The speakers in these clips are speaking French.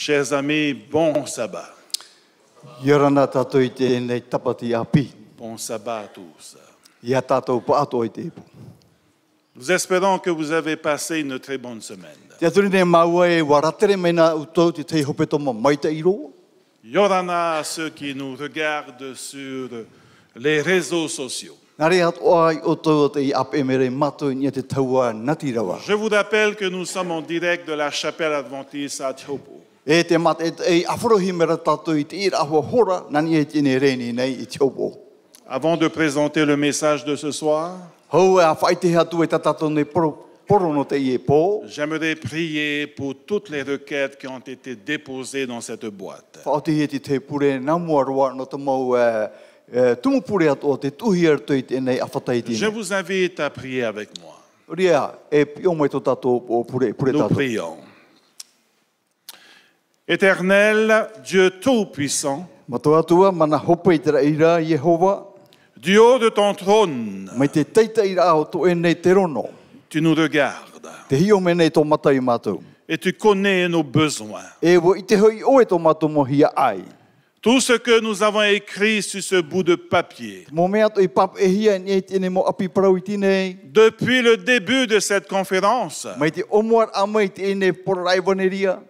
Chers amis, bon sabbat. Yorana tātou I tēnei tapati api. Bon sabbat à tous. Ia tātou pāto I te ipu. Nous espérons que vous avez passé une très bonne semaine. Te aturi ne maua e waratere mena utou te tei hopetoma maita I roa. Yorana à ceux qui nous regardent sur les réseaux sociaux. Nare atoa I otou o te I ape mere mato I nia te taua nati rawa. Je vous rappelle que nous sommes en direct de la chapelle adventiste à Tiopo. E te mat e afrohi mera tātou I te ira ahua hora nani e tine reni nei I Tiopo. Avant de présenter le message de ce soir, Hou e a whaite hatu e tātou nei poro no te I e pō. j'aimerais prier pour toutes les requêtes qui ont été déposées dans cette boîte. Whaote he te pure nā mua roa no te mau tumu pure atu o te tuhi ar tui tēnei awhatai Je tine. vous invite à prier avec moi. Ria, e pio mai tō tātou o pure Nous tātou. prions. Éternel, Dieu Tout-Puissant, Mato atua, mana hopa I te ira Yehova, du haut de ton trône, mai te teita ira o to e nei te rono. tu nous regardes Te hio me nei tō mata I mātou. et tu connais nos besoins. E wo I te hoi oe tō mātou mo hia ai. Tout ce que nous avons écrit sur ce bout de papier, Mo mea to I pap e hia ni e tine mo api parau I tine. depuis le début de cette conférence, Mai te omuar a mai te ene porai vaneria.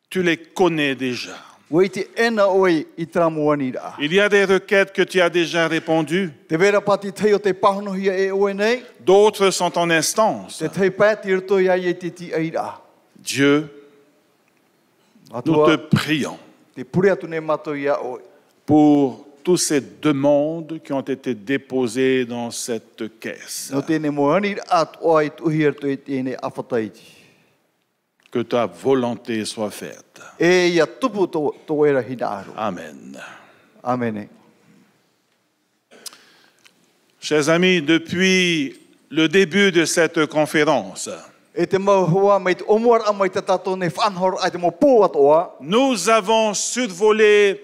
tu les connais déjà. Wei te ena oe I tramuani ra. Il y a des requêtes que tu as déjà répondues, Te vera pati tei o te pahono hia e oe nei. d'autres sont en instance. Te tei pati rito ia I te ti aira. Dieu, nous Atua, te prions te pure atu ne mato ia oe. pour toutes ces demandes qui ont été déposées dans cette caisse. No tēne moani atua I tuhi ar tui tēne awhataiti. Que ta volonté soit faite. E ia tupu tō era hina aro. Amen. Amen. Chers amis, depuis le début de cette conférence, E te mau hoa mai te omuar a mai te tato ne whanhor ai te mo pō atoa. nous avons survolé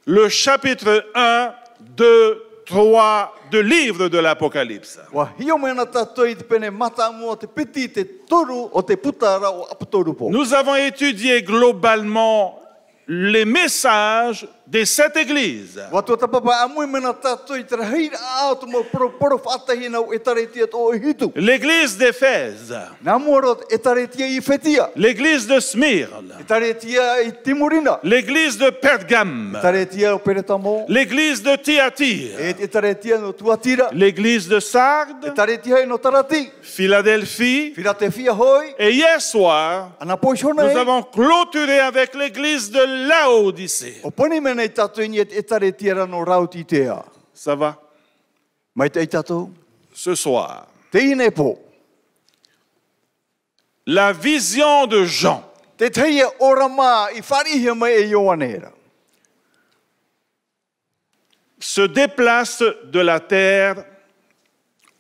le chapitre 1, 2, 3 du livre de l'Apocalypse. Wa hio mena tato I te pene mata mua te piti te toru o te putara o apatoru po. Nous avons étudié globalement les messages des 7 églises. Wa tua tapapa amui mena tato I te rahira ao te mo poro whatahina o e taretia tō hitu. L'église d'Éphèse, Nā muaro e taretia I whetia. l'église de Smyrne, E taretia I Timurina. l'église de Pergame, Taretia o Peretamo. l'église de Thyatire, E taretia no Tuatira. l'église de E Sardes, taretia I no Tarati. Philadelphie. Philadelphia hoi. Et hier soir, Ana poishona nous avons clôturé avec l'église de Laodicée. O pani mena I tato I e taretia rano rauti tea. Ça va? Mai te I tato. Ce soir, Te ine po. la vision de Jean Te teia ora mā I wharihia mai e Ioanera. se déplace de la terre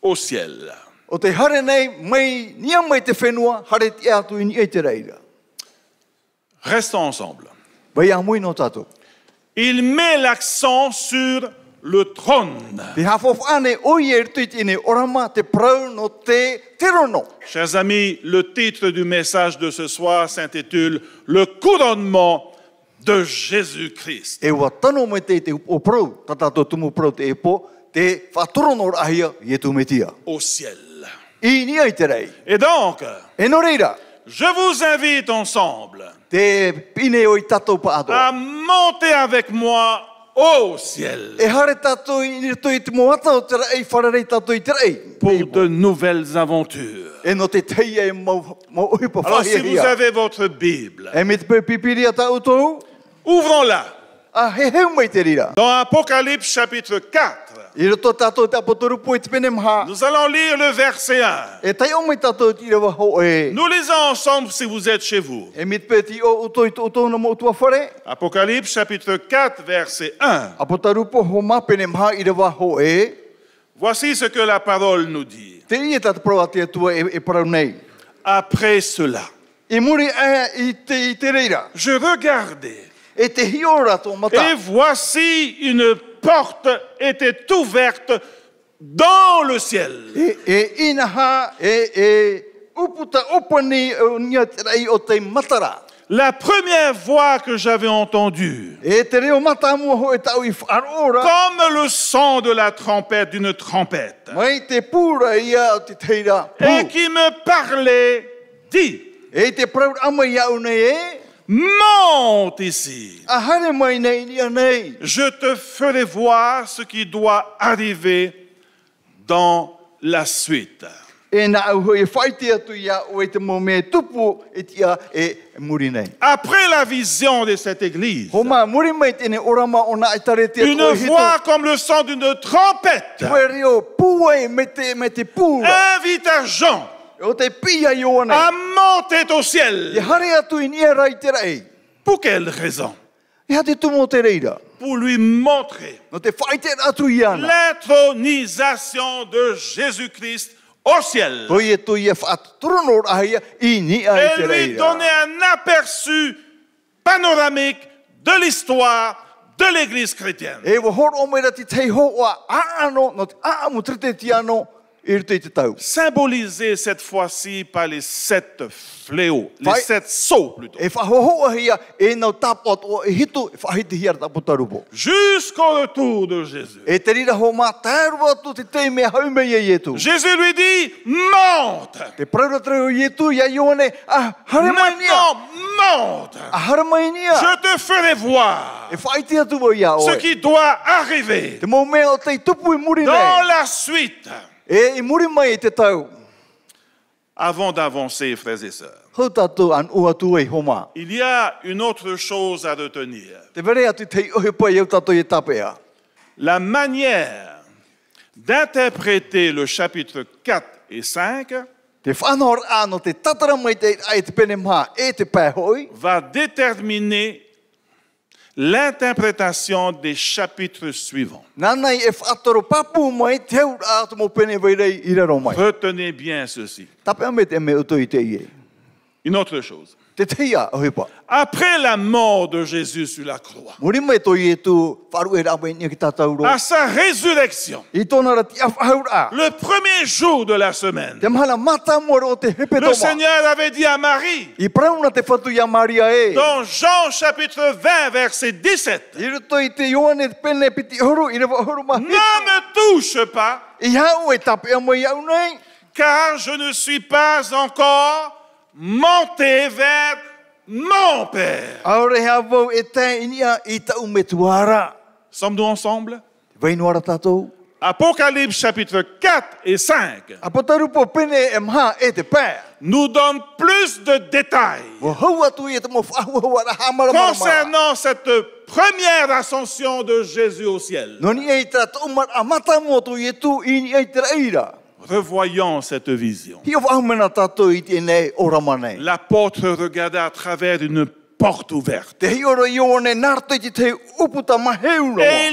au ciel. O te hare nei mai nia mai te whenua hare te atu I ni e te reira. Restons ensemble. Vai a mui no tato. Il met l'accent sur le trône. Te hafof ane oi e rtuit ine ora mā te prau no te rono. Chers amis, le titre du message de ce soir s'intitule « Le couronnement de Jésus-Christ E wa tano mai te o prau, tatato tumu prau te e po, te whatorono rahia I e tu metia. au ciel I ni ai te rei. ». Et donc, E no reira, je vous invite ensemble te pine o I tatou pa ato. à monter avec moi au ciel E hare tatou I ni toi te moata o te rei, wharerei tatou I te rei. pour de nouvelles aventures. E no te teia e mau uhipa Alors, si whahia vous hia. avez votre Bible, E me te pipiria ta utou, ouvrons-la a he heu mai te rira. dans Apocalypse chapitre 4. I roto tatou te apotoru po I te pene maha. Nous allons lire le verset 1. E tai o mai tatou ti rewa ho e. Nous lisons ensemble si vous êtes chez vous. E mit peti o utou I utou na mo utua whare. Apocalypse chapitre 4, verset 1. Apotaru po ho ma pene maha I rewa ho e. Voici ce que la parole nous dit. Te I e tatu prau ati atua e parau nei. Après cela, I muri I te reira. je regardais E te hiora tō mata. et voici une porte était ouverte dans le ciel. E inaha uputa opani o nia te rei o te matara. la première voix que j'avais entendue, E te reo matamua ho e tau I whaarora. comme le son de la trompette, d'une trompette, Mai te pūra ia o te teira. et qui me parlait, dit, E te praur ama iau nei e. monte ici. A hare mai nei nia nei. Je te ferai voir ce qui doit arriver dans la suite. E na au hoi e whaiti atu ia o e te mo me tupu e tia e muri nei. Après la vision de cette église, Ho mā muri mai tēne orama o nā itare te une atu e voix comme le son d'une trompette Koe reo pūai me te pūra. invite à Jean O te pia i oane. à monter au I ciel. hare atu I nia rai te rei. Pour quelle raison? I ha te tumo te reira. Pour lui montrer No te whaite atu i ana. l'intronisation de Jésus-Christ au ciel. Toi e toi e whaat turono rahia I ni ai Et te lui reira. donner un aperçu panoramique de l'histoire de l'Église chrétienne. E wa horo o mera te tei hoa a ano, no te a amu trete ti ano, I rute I te tau. Symbolisé cette fois-ci par les 7 fléaux, les Vai- 7 sceaux plutôt. E whahohoa hia e nau tapot o e hitu, e whahiti hia tapotarupo. Jusqu'au retour de Jésus. E te rira ho mā tāru atu te te mea haume i etu. Jésus lui dit, monte. Te praura treo i etu, ia ione, a hare mai nia, Maintenant, monte. a hare mai nia. Je te ferai voir E whaiti atu mo ia ce oe. qui doit arriver Te mau mea o te tupu I muri dans nei. la suite. E I muri mai I te tau. Avant d'avancer, frères et sœurs, Hau tātou an ua tu e homa. il y a une autre chose à retenir. Te vere atu te ohe pai au tātou e tapea. La manière d'interpréter le chapitre 4 et 5 Te whanor ano te tatara mai te ai te pene mā e te pēhoi. va déterminer l'interprétation des chapitres suivants. Nānai e whaatoro papu mai te au atu mo pene veirei I raro mai. Retenez bien ceci. Tapea me te me uto I te ie. Une autre chose. Te teia ohe pa. Après la mort de Jésus sur la croix, Muri mai to I tu wharu e rawe nia ki tātauro. à sa résurrection, I tōna ra ti awhaura. le premier jour de la semaine, Te mahala mata mora o te hepe le toma. Seigneur avait dit à Marie, I prauna te whatu ia Maria e. dans Jean chapitre 20, verset 17, I ruto I te Ioane pene piti horu. I rewa horu ne mahi. me touche pas, I hau e tapea mai au nei. car je ne suis pas encore monté vers mon Père. Aore hea vau e te inia I tau me tuara. Sommes-nous ensemble? Vainuara tātou. Apocalypse chapitre 4 et 5 Apotarupo pene e maha e te pē. nous donne plus de détails Wa hau atu I te mo whahuahua ra hamara mara. concernant cette première ascension de Jésus au ciel. Noni e te tau mar a mata mo tu I tu I ni e te reira. Revoyons cette vision. Hia wahumena tātou I te nei orama nei. L'apôtre regardait à travers une porte ouverte. Te hiora Ioane narto I te te uputa maheuna. Et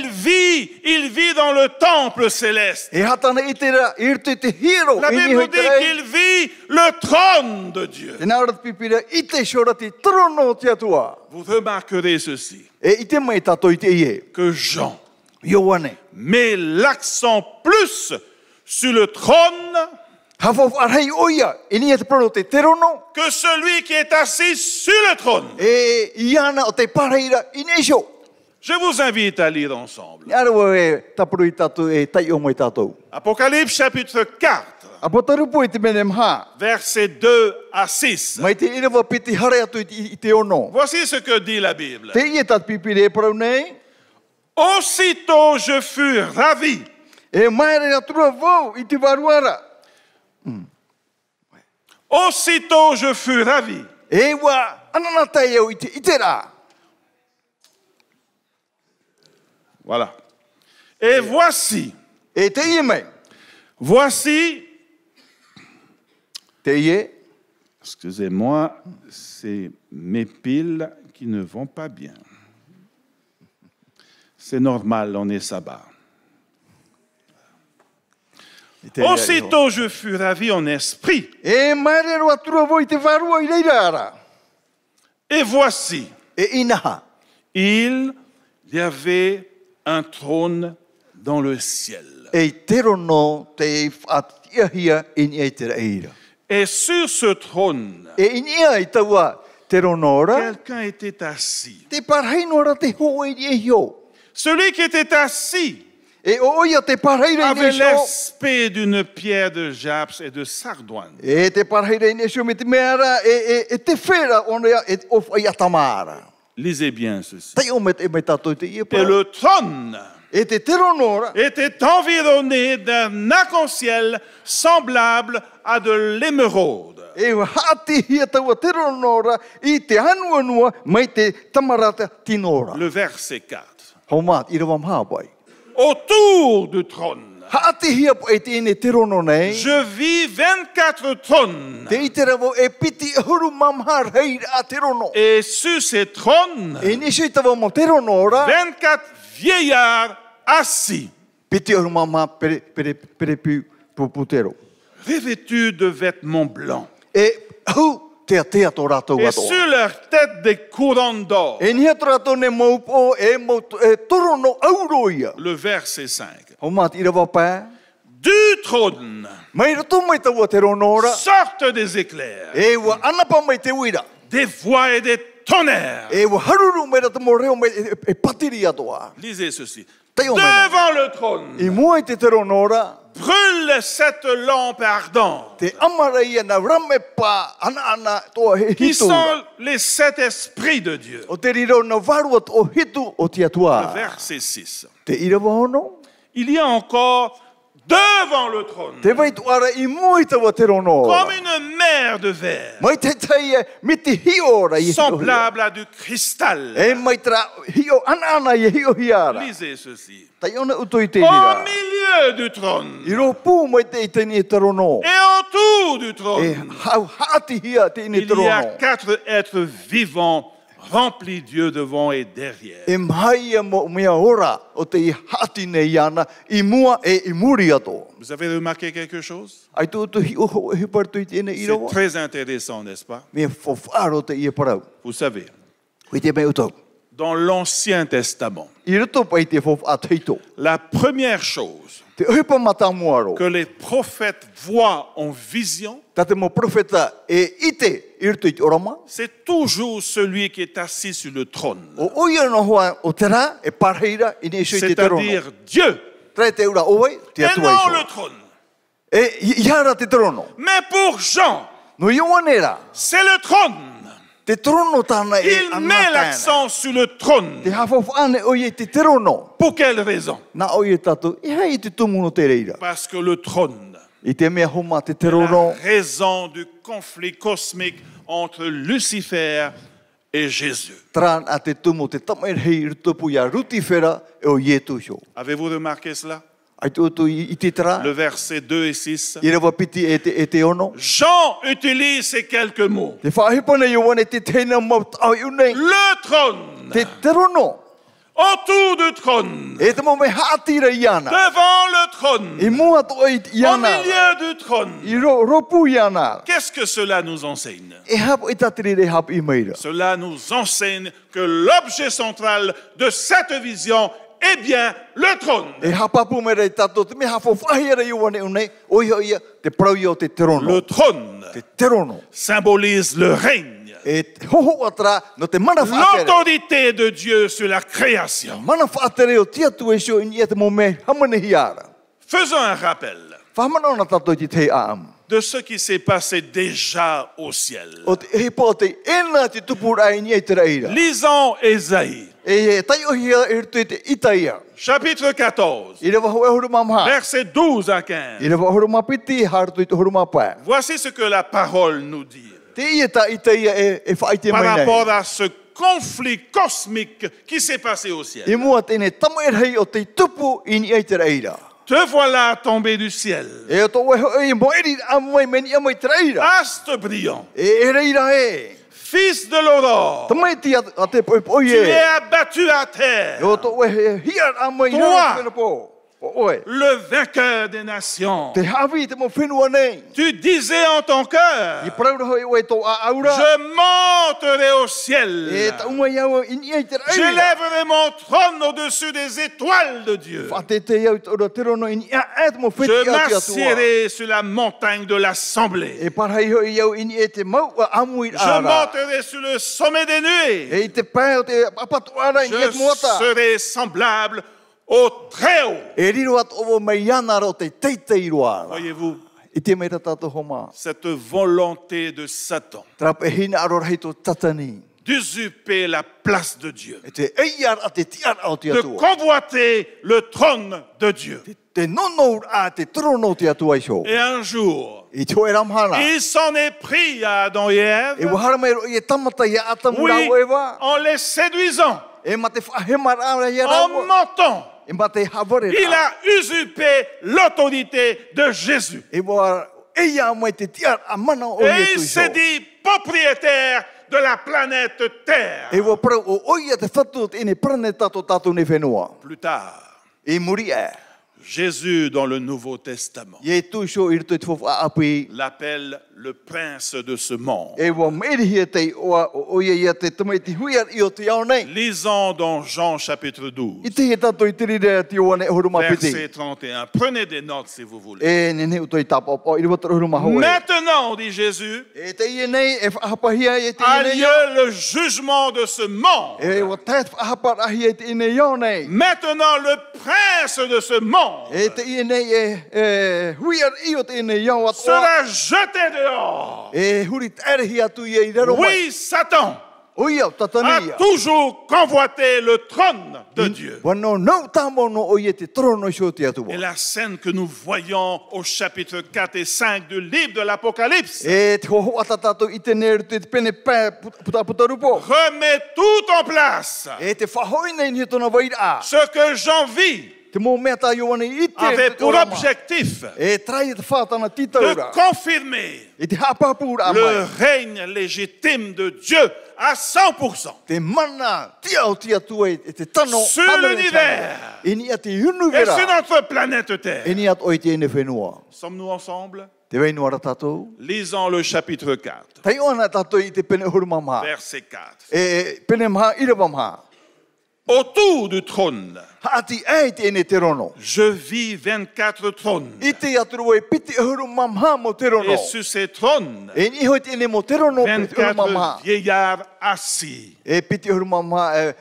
il vit dans le temple céleste. E hatana I te ra, I te te hiro. La I ni Bible hoi dit te rei. qu'il vit le trône de Dieu. Te naurat pipira I te shora te trono te atua. Vous remarquerez ceci, E I te mai tātou I te ie. que Jean Ioane. met l'accent plus sur le trône Hawhau arhei oia. I ni e te prono te terono. que celui qui est assis sur le trône. E iana o te pareira I ne sho. Je vous invite à lire ensemble. Ni arawa e tapuru I tātou e tai o mai tātou. Apocalypse chapitre 4, A potarupo I te mene mha. versets 2 à 6. Mai te irewa piti hare atu I te ono. Voici ce que dit la Bible. Te ie tat pipire e parau nei. Aussitôt je fus ravi E maere atura vau I te waruara. Aussitôt je fus ravi. E wa anana tai au I te rā. Voilà. Et voici, E te ie mai. voici, Te ie. excusez-moi, c'est mes piles qui ne vont pas bien. C'est normal, on est sabbat. I te ia Aussitôt je fus ravi en esprit. E maere ro atura vau I te warua I reira ara. Et voici, E inaha. il y avait un trône dans le ciel. E te rono te whaatiahia I ni e te reira. Et sur ce trône, E inia I taua te ronora, quelqu'un était assis. te parhei nora te hoe i e hio. Celui qui était assis E o ia te parhei rei avait nesio. l'aspect d'une pierre de japs et de sardoine. E te parhei rei nesio me te meara e te whera ona e of ia tamara. Lisez bien ceci. Tai o me te tatou te ia Et pa. le trône E te ronora, était environné d'un arc-en-ciel semblable à de l'émeraude. e hati hia taua te ronora i te hanuanua mai te tamarata tinora. Le verset 4. Haumat, i rawa mhawai. Autour du trône, Hati hia po e te ine te rono nei. je vis 24 trônes. Te i te rawo e piti huru mamhar hei a te rono. Et sur ces trônes, E nisi i tawa mo te ronora, 24 vieillards assis, piti huru mamha pere putero. revêtus de vêtements blancs. E hu te ato rātou Et ato. sur leur tête des couronnes d'or. E ni ato rātou ne maupo e torono auroia. Le verset 5. Haumat, i rawa pā. Du trône Mai rato mai taua te ronora. sortent des éclairs, E wa anapa mai te uira. des voix et des tonnerres. E wa haruru mai rato mo reo mai e patiri atoa. Lisez ceci. Tai o mai. Devant le trône I mua i te ronora. brûle cette lampe ardente, Te amara ia na rame pa ana toa he qui hitu. sont les 7 esprits de Dieu. O te riro na varua o hitu o te Le atua. verset 6. Te irawa hono. Il y a encore devant le trône, Te vai tu ara i mua i tawa te ronora. comme une mer de verre, Mai te taia me te hiora i hio. semblable à du cristal. E mai tra hio ana i hio hiara. Lisez ceci. Tai ona uto i te Au rira. milieu du trône I ro pū mai te i te ni te rono. et autour du E trône, hau hati hia te ni il te y a rono. 4 êtres vivants remplis Dieu devant et derrière. E mai e mo mea ora o te i hati nei ana i mua e i muri ato. Vous avez remarqué quelque chose? Ai tu hi o hi partu i tēne i C'est rawa. très intéressant, n'est-ce pas? Me whawharo te i e parau. Vous savez, Ui te mei uto. dans l'Ancien Testament, I roto pai te whawhateito. la première chose Te uhipa mata muaro. que les prophètes voient en vision, Ta te mo profeta e ite i roto i te orama. c'est toujours celui qui est assis sur le trône, O oia no hoa o te rā e parheira i ne isoi te te rono. c'est-à-dire Dieu, Trai te ura oai, te et atua non iso. le trône. E iara te trono. Mais pour Jean, No ioanera, c'est le trône. te trono tāna e Il met l'accent sur le trône. Te hawhawhane oie te trono. Pour quelle raison? Nā oie tatu, i hei te tumuno te reira. Parce que le trône I te mea homa te est la trono. raison du conflit cosmique entre Lucifer et Jésus. Tran a te tumu te tamair hei rutupu ia rutifera e o ietu hio. Avez-vous remarqué cela? Ai tu tu i te tra, Le verset 2 et 6. i rewa piti e te ono. Jean utilise ces quelques mots. Te whahipana ioane te tēnā mau tau iunei. Le trône, Te trono. autour du trône, E te mo me haatira iana. devant le trône, I mua to i au iana. milieu du trône. I ropu iana. Qu'est-ce que cela nous enseigne? E hap i tatiri re hap i meira. Cela nous enseigne que l'objet central de cette vision est bien le trône. E hapapu me rei tato, te me hafo whahira ioane unei. Oia ia, te parau i o te trono. Le trône Te trono. symbolise le règne, E hoho atra no te mana whaatere. l'autorité de Dieu sur la création. Mana whaatere o tia tu e sio i te mo me hamane hiara. Faisons un rappel Whamana ona tato i te te aam. de ce qui s'est passé déjà au ciel. O te hipo te ena te tupura i ni te reira. Lisons Ésaïe, E tai o hia e rutu i te itaia. chapitre 14, I rewa ho e huru mamha. versets 12 à 15. I rewa huru mapiti hartu i te huru mapa. Voici ce que la parole nous dit Te ia ta itaia e whaite par mai nei. rapport à ce conflit cosmique qui s'est passé au ciel. I mua tēne tamair hei o te tupu i ni te reira. Te voilà tombé du ciel, E o tō e mo eri a mai meni a mai te reira. astre brillant, E reira e. fils de l'aurore. Tamai ti a te poi Tu es e. abattu à E terre, o tō e hiar a mai Toi. nā te po. Oi. le vainqueur des nations. Te hawi te mo whenua nei. Tu disais en ton cœur, I praura hoi oe tō a aura. je monterai au ciel. E ta unga iau ini ai te Je reira. lèverai mon trône au-dessus des étoiles de Dieu. Whate te iau te ora te rono ini a e te mo whiti Je a te atua. m'assierai sur la montagne de l'assemblée. E parhai hoi iau ini e te mau a amui Je ara. monterai sur le sommet des nuées. E i te pai o te apatu ara ini e Je te moata. serai semblable au Très-Haut. E riro at ovo mai ana ro te teitei roa. Voyez-vous, I te mea tātou homa. cette volonté de Satan Trap e hina aro rahi tō tatani. d'usurper la place de Dieu, E te eiar a te tiar au te de atua. convoiter le trône de Dieu. Te nono a te trono te atua iso. Et un jour, I tō e ramhana. il s'en est pris à Adam et E Ève, wahara mai ro i e tamata i a atamura oui, o ewa. en les séduisant, E ma te whahemara ara i en ara. mentant. E ma te havare Il ra. a usurpé l'autorité de Jésus. E wa e ia mai te tiar a mana o Et Iesu il iso. s'est dit propriétaire de la planète Terre. E wa prau o oia te whatu te ine prane tato tato ne whenua. Plus tard, E muri e. Jésus, dans le Nouveau Testament, Ie tu iso i rito i te whofu a api. l'appelle le prince de ce monde. E wa meirihia te oia ia te tamai te huiar i o te ao nei. Lisons dans Jean chapitre 12, I te he tato i tirire te oane e huruma piti. verset 31. Prenez des notes si vous voulez. E nene uto i tapa o i riwata huruma hoa. Maintenant, dit Jésus, E te ie nei e whahapahia e te a ie nei. lieu le jugement de ce monde. E wa tēt whahaparahi e te ie nei au nei. Maintenant, le prince de ce monde E te ie nei e huiar i o te ie nei au atoa. sera jeté dehors. E huri tārehi atu i e rero mai. Oui, Satan Oi au a tatania. toujours convoité le trône de Dieu. Wano nau tāmono o i te trono iso te atua. Et la scène que nous voyons au chapitre 4 et 5 du livre de l'Apocalypse E te hoho atatato i te neru te pene pē puta rupo. remet tout en place. E te whahoina i tona waira. Ce que Jean vit Te mō mea tā ioane i te avait pour orama. objectif E trai te whātana de titaura. confirmer E te hapapura le mai. règne légitime de Dieu à 100%. Te mana tia o tia tua e te tano. Sur hamere l'univers. tano. E ni a te Et sur unuvera. notre planète E Terre. ni at oi te ene whenua. Sommes-nous ensemble? Te weinua ra tātou. Lisons le chapitre 4, Tai ona tātou i te pene huruma maha. verset 4. E pene maha irawa maha. Autour du trône, Haati ai te ene te rono. je vis 24 trônes. I te aturua e piti huruma maha mo te rono. Et sur ces trônes, E ni hoi te ene mo te rono piti huruma 24 maha. vieillards assis, E piti huruma maha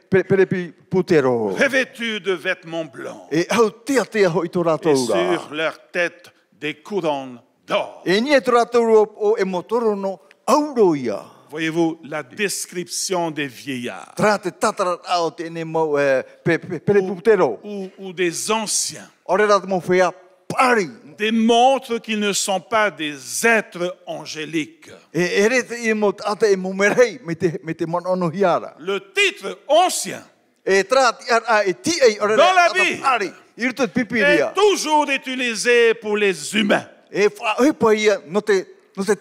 perepi putero. revêtus de vêtements blancs, E au tia tia hoi tō et rātou sur ra. leur tête des couronnes d'or. E ni e tō rātou o e mo torono auro ia. Voyez-vous la description des vieillards Tra te tatara ao te ene mo perepi putero. ou des anciens Ore rātou mo whea pari. démontrent qu'ils ne sont pas des êtres angéliques. E re te i mo ata e mo merei me te manono hiara. Le titre ancien E tra ti ar a e ti ei ore Dans la ata Bible. pari. Irto te pipiria. est toujours utilisé pour les humains. E whahipa ia no te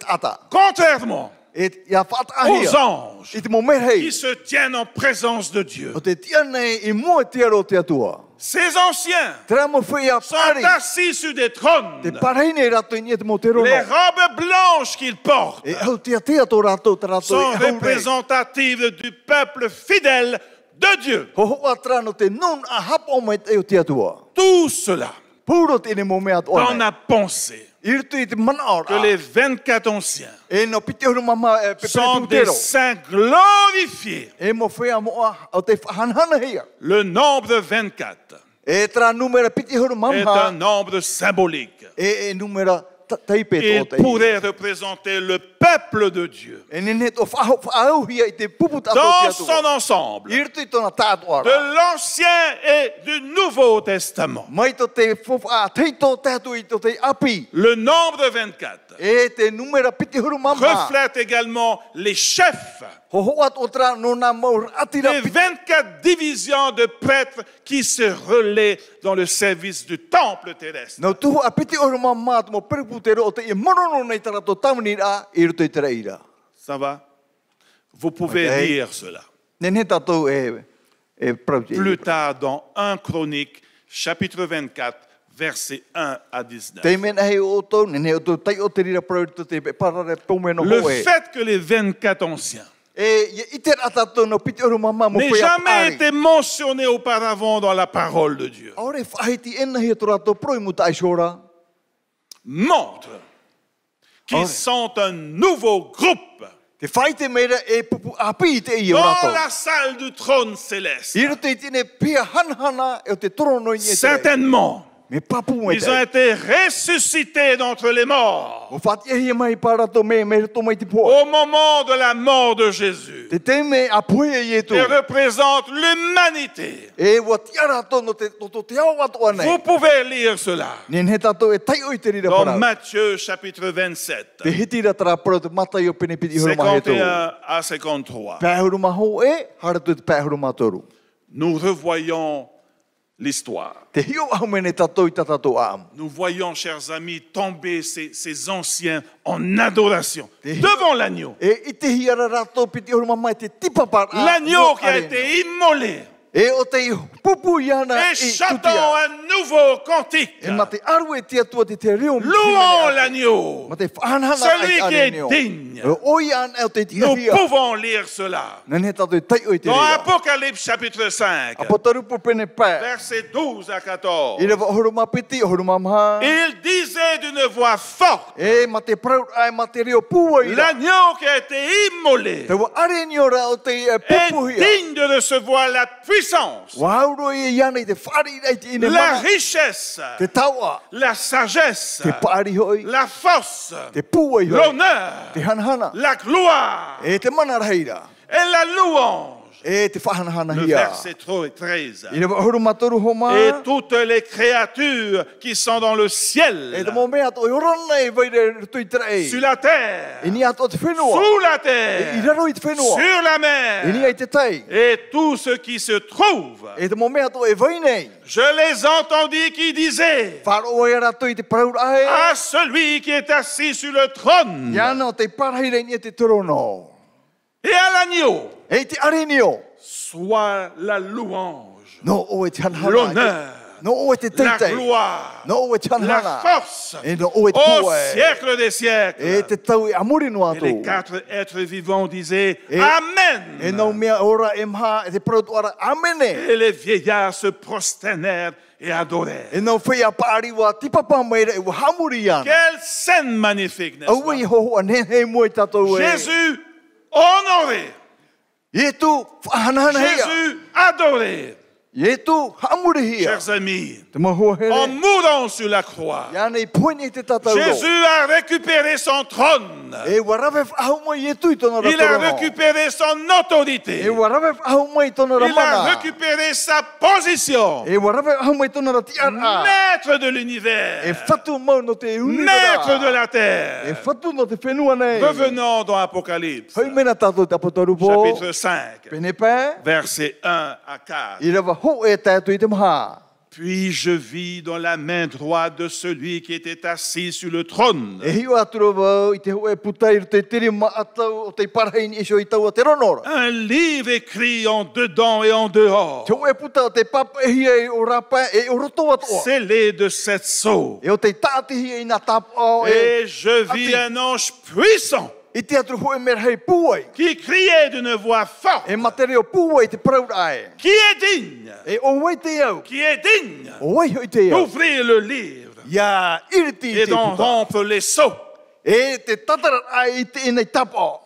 ata. Contrairement E ia aux whaatahia. anges I te mo merei. qui se tiennent en présence de Dieu. O te tia nei i mua te aro te atua. Ces anciens Tra mo whea sont pari. assis sur des trônes. Te parei nei rato i ni te mo te rono. Les robes blanches qu'ils portent E au tia tō rato te rato sont i hau nei. représentatives du peuple fidèle de Dieu. Ho atra no te non a hapo mai te o te atua. Tout cela Puro te ene mo mea on atoa nei. a pensé Irto i te mana ora. que les 24 anciens E no pite huru mama sont des pepere saints glorifiés. E mo whea moa o te whanhana hia. Le nombre 24 E tra numera pite huru est mama. un nombre symbolique. E numera taipe Il tō te. pourrait représenter le peuple de Dieu E nene to whaau hia i te puput ato dans te son atua. ensemble, Irto i tōna tātua de ra. l'Ancien et du Nouveau Testament. Mai to te whawha teito tātu i to te api. Le nombre 24 E te numera pite huru mama. reflète également les chefs Ho hoat o tra no nā mau atira des pite. 24 divisions de prêtres qui se relaient dans le service du temple terrestre. No tuhu a pite huru mama mo periputero o te i morono nei tarato tamani a irto i te reira. Ça va? Vous pouvez Ok. lire cela. Nene tātou e prauti. Plus tard, dans 1 Chronique, chapitre 24, versets 1 à 19. Te mena hei o tau, nene o tau tai o te rira parau te parare pomeno Le hoe. fait que les 24 anciens E iter atato no piti oru mama mo n'aient pea jamais pare. été mentionnés auparavant dans la parole de Dieu Aore whahiti ena hei torato proi muta aishora. montre qu'ils sont un nouveau groupe Te whaite meira e pupu api te i o dans rato. la salle du trône céleste. Iro te tine pia hanhana e o te torono i ni e te rei. Certainement, Me papu mo e ils ont te. été ressuscités d'entre les morts O whati e hi mai parato me to mai te po. au moment de la mort de Jésus. Te te me apue e e tu. Ils représentent l'humanité. E wa tiara to no te te ao atu anei. Vous pouvez lire cela Nen he tato e tai o i te rira dans parau. Matthieu chapitre 27, Te hitira tara parau te matai o pene piti horo mahe tō. 51 à 53. Pēhuru maho e, hara tu te pēhuru matoru. Nous revoyons l'histoire. Te hio au mene tatou i tatatou am. Nous voyons, chers amis, tomber ces anciens en adoration devant l'agneau. E i te hiara rato piti horo mamai te tipapar a. L'agneau qui a été immolé. E o te pupu iana Et i chantons tutia. un nouveau cantique. E ma te aru e tia tua te te reo. Louons l'agneau. Ma te whanhana Celui ai qui est areneo. digne. E oi an e o te tia Nous hia. pouvons lire cela. Nen he tatou tai o i te Dans rira. Apocalypse chapitre 5, Apotaru po pene pē. versets 12 à 14. I rewa horo mapiti, horo mamaha. Il disait d'une voix forte, E ma te praut ai ma te reo pua ira. l'agneau qui a été immolé Te wa areneo ra o te pupu est hia. digne de recevoir la puissance, Wauro i iana i te whari i te ine la mana. richesse, Te taua. la sagesse, Te pari hoi. la force, Te pua i hoi. l'honneur, Te hanahana. la gloire E te mana reira. et la louange. E te whanahana Le hia. verset 13. I rewa horo matoru homa. Et toutes les créatures qui sont dans le E ciel, te mō mea to i orana e vaire tui trai. sur la terre, E ni ato te whenua. sous la E i terre, raro i te whenua. sur la E ni mer, ai te tai. et tout ce qui se trouve. E te mō mea to e vainei. Je les entendis qui disaient Wharo e rato i te praur ai. à celui qui est assis sur le trône Iana o te parahire ni e te torono. et à l'agneau, E te areneo. soit la louange, No o e te hanahana. l'honneur, No o e te la teitei. gloire, No o e te la hanahana. force E no o e te au pua e. siècle des E siècles. te tau e amuri no Et les atu. 4 êtres vivants disaient Et- Amen. E no mea ora e maha e te praut ara. Amene. Et les vieillards se prosternèrent et adorèrent. E no whea paari wa tipapa meira e wa hamuri ana. Quelle scène magnifique, n'est-ce Au i pas? hoho an he mo i tatou e. Jésus honoré, E tu whanahana hea. Jésus adoré. E tu hamuri hea. Chers amis, Te mahua en here. mourant sur la croix, Iana i poini te tatau ro. Jésus a récupéré son trône. E warawe whahau mai e tui tona Il a ratorono. récupéré son autorité. E warawe whahau mai tona Il a ramana. récupéré sa position. E warawe whahau mai tona ratiara. Maître de E l'univers. whatu mau no te Maître de unira. la E terre. whatu no te whenua nei. Revenons dans Apocalypse, Hoi mena tātou te apotaru po. chapitre 5, Pene pē. versets 1 à 4. I rewa ho e tātou i te maha. Puis je vis dans la main droite de celui qui était assis sur le trône E hiu aturo wau i te ho e putai ro te tiri ma atau o te parahin iso i tau a te ronora. un livre écrit en dedans et en dehors, Te ho e puta o te papa e hia e o rapa e o roto atoa. scellé de 7 sceaux. E o te tāti hia i nā tapa Et je vis un ange puissant I te atu ho e mera hei puai. qui criait d'une voix forte, E matereo puai te praur ai. qui est digne, E o wai te au. qui est digne O wai hoi te au. d'ouvrir le livre Ia iriti et te d'en puta. rompre les sceaux. E te tatarat ai i te inai tapa.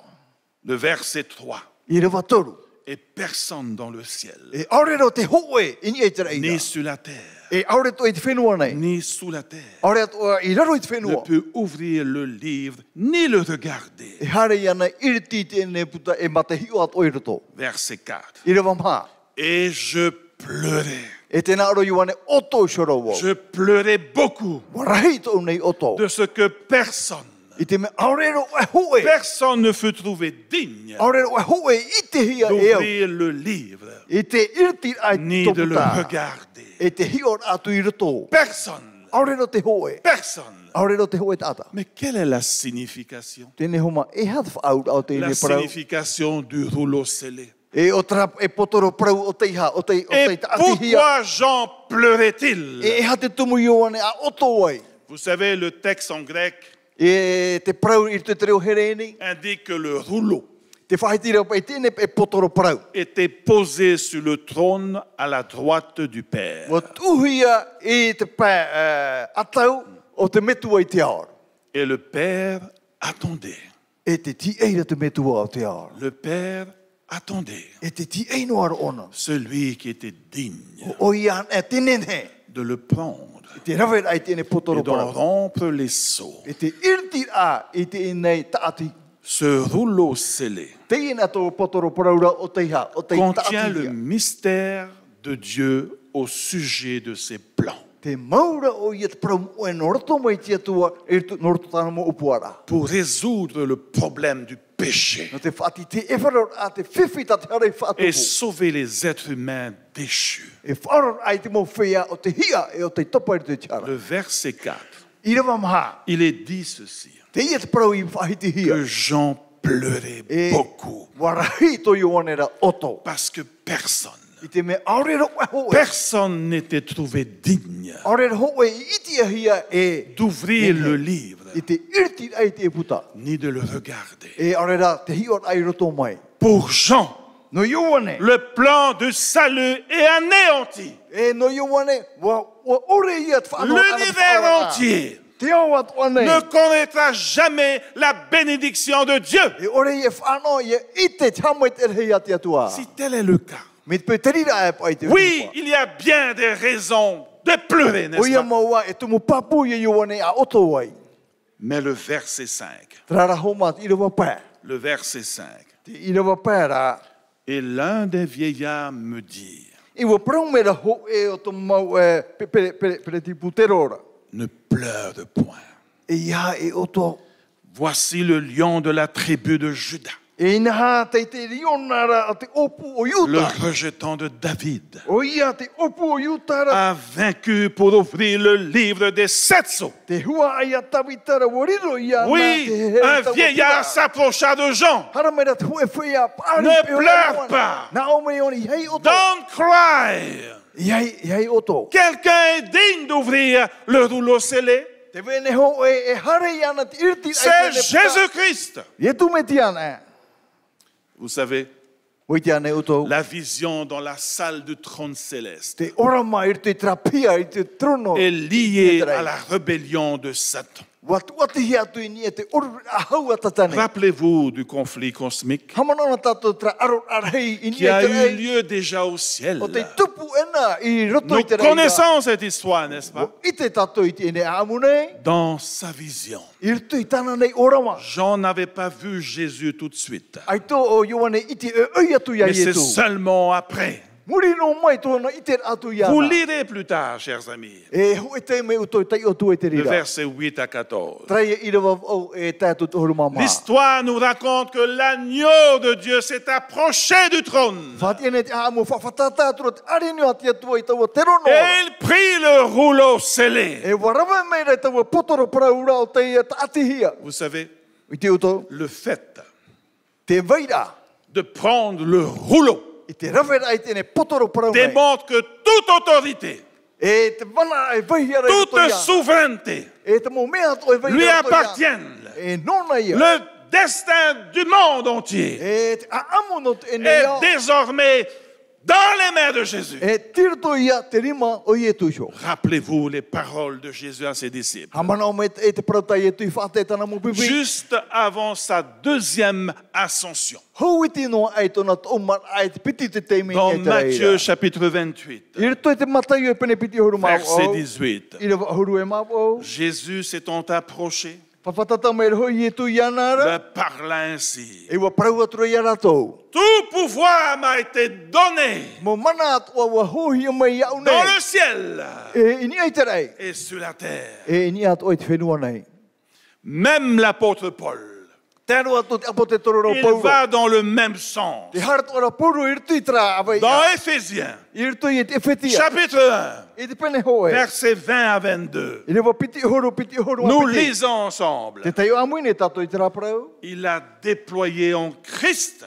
Le verset 3. I rewa toru. Et personne dans le ciel, E aurero te hoe i ni e te reina. ni sur la terre, E aure to i te whenua nei. ni sous la terre, Aure to i raro i te ne whenua. peut ouvrir le livre ni le regarder. E hare i ana iriti te ne puta e mate hiu at oirato. Verset 4. I rewa mha. Et je pleurais. E te naro i wane oto shoro wo. Je pleurais beaucoup Warahi to nei oto. de ce que personne I te me aurero e hoe. Personne ne fut trouvé digne Aurero e hoe i te hia e au. d'ouvrir le livre I te iriti ai ni to de le puta. regarder. E te hior atu i rato. Personne. Aurero te hoe. Personne. Aurero te hoe tata. Mais quelle est la signification? Tēnei homa e hath whaau au te La ne parau. signification du rouleau scellé. E o tra e potoro prau o te iha, o te Et taatihia. pourquoi Jean pleurait-il? E ha te tumu Ioane a oto ai. Vous savez, le texte en grec E te prau I te reo hereni. indique que le rouleau Te whaitira pa I tēne e potoro prau. était posé sur le trône à la droite du Père. Wa tuhia I te pa atau o te metua I te aor. Et le Père attendait. E te ti eira te metua o te aor. Le Père attendait E te ti eino ar ona. celui qui était digne O ia e tenene. de le prendre E te rawe ai tēne potoro et d'en prau. rompre les sceaux. E te irti a I te inei taati. Ce rouleau scellé Te ina tō potoro praura o te iha, o te contient le taatihia. mystère de Dieu au sujet de ses plans. Te maura o ia te prau o e noroto mai tia tua e noroto tāna mo upuara. Pour résoudre le problème du péché No te whati te ewharor a te whiwhi ta te hare et whatupu. sauver les êtres humains déchus. E wharor ai te mo whea o te hia e o te topa I te tiara. Le verset 4, I rawa maha, il est dit ceci, te ia te prau I whahiti hia. que Jean pleurait E beaucoup warahi to Ioanera oto. parce que personne I te me aurera ho e. Personne n'était trouvé digne Aurera ho e I iti a hia e. d'ouvrir le livre I te irti ai te puta. ni de le regarder. E aurera te hior ai roto mai. Pour Jean, No Ioane. le plan de salut est anéanti. E no Ioane. Wa ore ia te whanau ana te L'univers whaara. entier Te awa tuane. ne connaîtra jamais la bénédiction de Dieu. E ore ia whanau ia ite te hamoi te rehia te atua. Si tel est le cas, Me te pe terira e pai te oui, whiwha. il y a bien des raisons de pleurer, O n'est-ce ia pas? maua e tumu papu ia Ioane a oto ai. Mais le verset 5, Trara homa te irawa pā. le verset 5, Te irawa pā ra. et l'un des vieillards me dit, Iwa praumera ho e o to mau e pere ti puterora. ne pleure point. E ia e oto. Voici le lion de la tribu de Juda, E ina ha te rionara a te opu o le Iuta. rejetant de David, O ia te opu o Iutara. a vaincu pour ouvrir le livre des 7 sceaux. Te hua ai a tawitara wariro ia Oui, un vieillard s'approcha de Jean. Haramera te hue whea pari Ne pe o pleure Ioane. pas. Na o mei oni hei oto. Don't cry. Hei oto. Quelqu'un est digne d'ouvrir le rouleau scellé. Te vene ho e hare iana te irti C'est Jésus-Christ. Ie tu me tiana. Vous savez, Oi tiana oto. la vision dans la salle du trône céleste Te orama irte trapia i te trono. est liée à la rébellion de Satan. Watu hi atu I ni e te oru a hau atatane. Rappelez-vous du conflit cosmique Hamanona tato tra aro arhei I ni qui e a te eu rei. lieu déjà au ciel. O te tupu ena I roto Nous I te rei. connaissons cette histoire, n'est-ce pas? I te tato I te ene amune. Dans sa vision, Irtu I tana nei orama. Jean n'avait pas vu Jésus tout de suite. Ai tō o Ioane I te oi atu ia Mais c'est ietu. seulement après. Muri no mai tōna I te atu ia. Vous lirez plus tard, chers amis, E ho e te me uto I tai o tu e te le rira. versets 8 à 14. Trai e irawa o e tātu tohuru mama. L'histoire nous raconte que l'agneau de Dieu s'est approché du trône. Whati ene te aamu whawhatata atura te arinua te atua I taua te rono. Et il prit le rouleau scellé. E warawa meira I taua potoro praura o te taatihia. Vous savez, I te uto, le fait te vaira. de prendre le rouleau I te rawera I tene potoro praura. démontre que toute autorité, E te wana e vaihara I toute roto ia. souveraineté E te mo mea to e vaihara lui roto ia. appartiennent. E nona ia. Le destin du monde entier E te aamu no te ene est ia. désormais dans les mains de Jésus. E tirto ia te rima o Ietusho. Rappelez-vous les paroles de Jésus à ses disciples. Hamana o me e te prauta Ietu I whaate tana mo pipi. Juste avant sa deuxième ascension. Houiti no ai tona tō mar ai te piti te teimi Dans e te Matthieu reira. chapitre 28, I rito e te mataio e pene piti huru mau verset au. 18. I rewa huru e mau au. Jésus s'étant approché, Whawhatata me reho Ietu ianara. leur parla ainsi. E wa prau atura ia ratou. Tout pouvoir m'a été donné Mo mana atua wa hohi o mai au dans nei. le ciel E ini ai te rei. et sur la terre. E ini atu oi te whenua nei. Même l'apôtre Paul, Tēru atu te apo te tororo il pauro. va dans le même sens. Te harat ora pauro i ritu I tra awai. Dans Éphésiens I ritu I te whetia. chapitre 1, I te pene hoe. versets 20 à 22. I rewa piti huru a Nous piti. lisons ensemble. Te teo amuine tato I te raprau. Il a déployé en Christ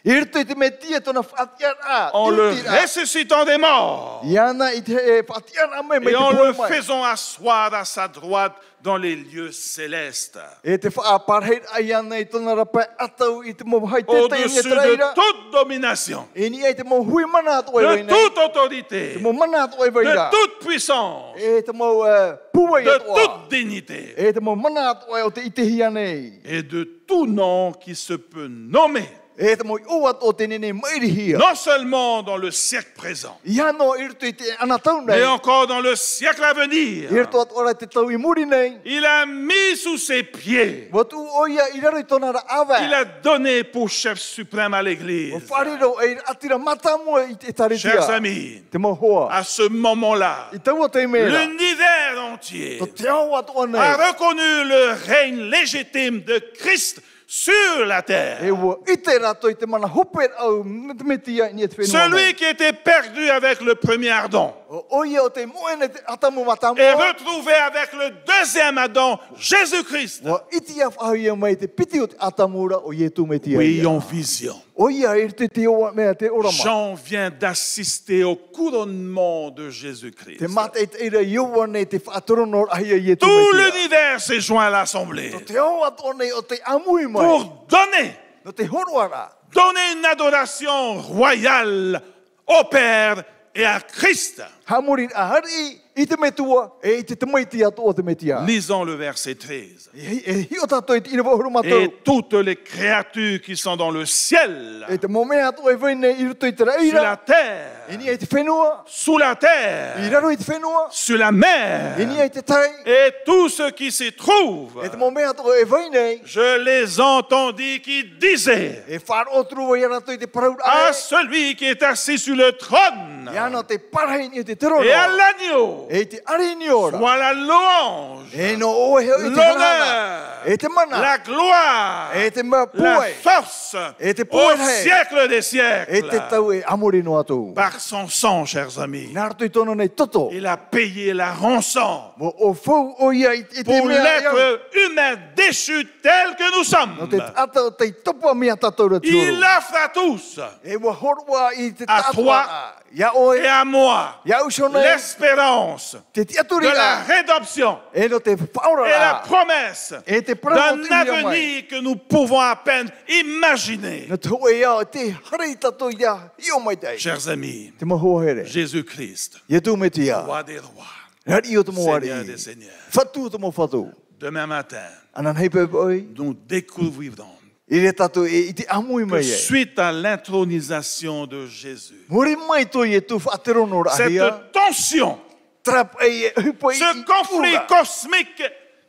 I Irto te me tia tona whaatian a. en le ressuscitant des morts Iana i te whaatian a me et en te le mai. faisant asseoir à sa droite dans les lieux célestes, E te whaaparheit a iana i tona rapai atau i te mo hai te te au-dessus inga de traira. toute domination, E ni e te mo hui mana atu ai de waina. toute autorité, Te mo mana atu ai de waina. toute puissance, E te mo puai de atu a. toute dignité E te mo mana atu ai o te itehi nei. et de tout nom qui se peut nommer, E te mo i o atu o te nene mairihia. non seulement dans le siècle présent, Iano irto i te anatau nei. mais encore dans le siècle à venir. Irto atu ora te tau i muri nei. Il a mis sous ses pieds, Watu oia i raro i tona ra awa. il a donné pour chef suprême à l'Église. O whariro e atira matamua i te taritia. Chers amis, Te mo hoa. à ce moment-là, I taua te mera. l'univers entier To te au atu a anei. reconnu le règne légitime de Christ sur la E terre. ua i te rato i te mana hope au metia ni e te whenua Celui nei. qui était perdu avec le premier Adam O oia o te moene te atamu matamua. est retrouvé avec le deuxième Adam, Jésus-Christ. Wa iti a whahia mai te piti o te atamura o ietu metia. Oui, en vision. Oia i te oa mea te orama. Jean vient d'assister au couronnement de Jésus-Christ. Te mata i te ira ioa nei te whaatorono ahia ietu Tout metia. l'univers s'est joint à l'assemblée To te au atu nei o te amui mai. pour donner No te horoara. une adoration royale au Père et à Christ. Hamuri a hari i te metua e i te tamaiti atu o te metia. Lisons le verset 13. E hi o tato i te ira wahuru matau. Et toutes les créatures qui sont dans le ciel, E te momea atu e whaine i ruto i te sur la raira. terre, E ni e te whenua. sous la I terre, raro i te whenua. sur la E ni mer, e te tai. et tout ce qui s'y trouve, E te momea atu e whaine. je les entendis qui disaient E wharo trua i rato i te paraura à ae. celui qui est assis sur le trône E ana te parahei ni o te terono. et à l'agneau, E te arini ora. soit la louange, E no oe heo i te harana. l'honneur, E te mana. la gloire, E te mea la pue. force Et te au poe. siècle des E te siècles. tau e amori no atu. Par son sang, chers amis, Nā rato i tono nei toto. il a payé la rançon Mo o fau o ia i te pour mea iau. l'être humain déchu tel que nous No sommes. te ata o te topa mea tatou ra Il tioro. offre à tous E wa horua i te À tatua. toi Ia oe. et à moi Ia usone. l'espérance Te de tiaturi la a. rédemption E no te whaora et la a. promesse E te d'un pramotu ia mai. avenir que nous pouvons à peine imaginer. Na tau e ia te harei tatou ia. Io mai tei. Chers amis, Te mahoa here. Jésus-Christ, Ia tu me tia. roi des rois, Rari o te moari. Seigneur des seigneurs, Fatu te mo fatu. demain matin, Anan hei pepe oi. nous découvrirons I re tatou e i te amui que mai e. suite à l'intronisation de Jésus, Mori mai to i e tu whaaterono ra ahia. cette tension, Trap e hupo i ce conflit cosmique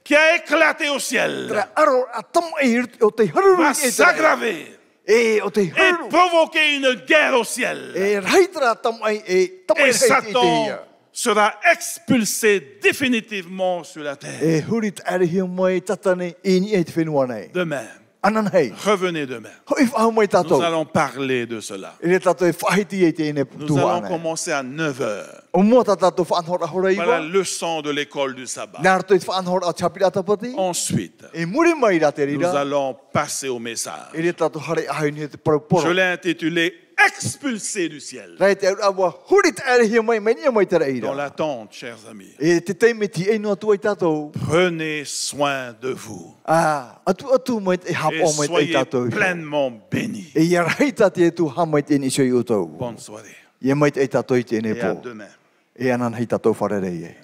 qui a éclaté au ciel Tra aro a tam e o te haruru va e te s'aggraver E o te et haruru. provoquer une guerre au ciel. E raitra tam e tam Et e hei te Satan ia. sera expulsé définitivement sur la terre. E huri te arihia mai tatane e ni e te whenua nei. Demain, Anan hei. revenez demain. Hoi whahau mai Nous tatou. allons parler de cela. E re tatou e whahiti e te ene Nous tua allons nei. commencer à 9 heures O mua ta tatou whaanhora hora par la iwa. leçon de l'école du sabbat. Nā rato i whaanhora a chapira tapati. Ensuite, E muri mai ra te nous rira. allons passer au message. E re tatou hare ahai ni te poro Je poro. l'ai intitulé Expulsé du ciel. Rai te awa huri te arihia mai mai ni mai te Dans reira. l'attente, chers amis, E te teimeti e noa tua i tatou. prenez soin de vous Atu mai te et hapo mai te soyez tatou. pleinement bénis. E ia rai tati e tu hamai te ni soi utou. Bonne soirée Ia mai te tatou i te ene et à po. demain. E anan hei tatou wharerei e.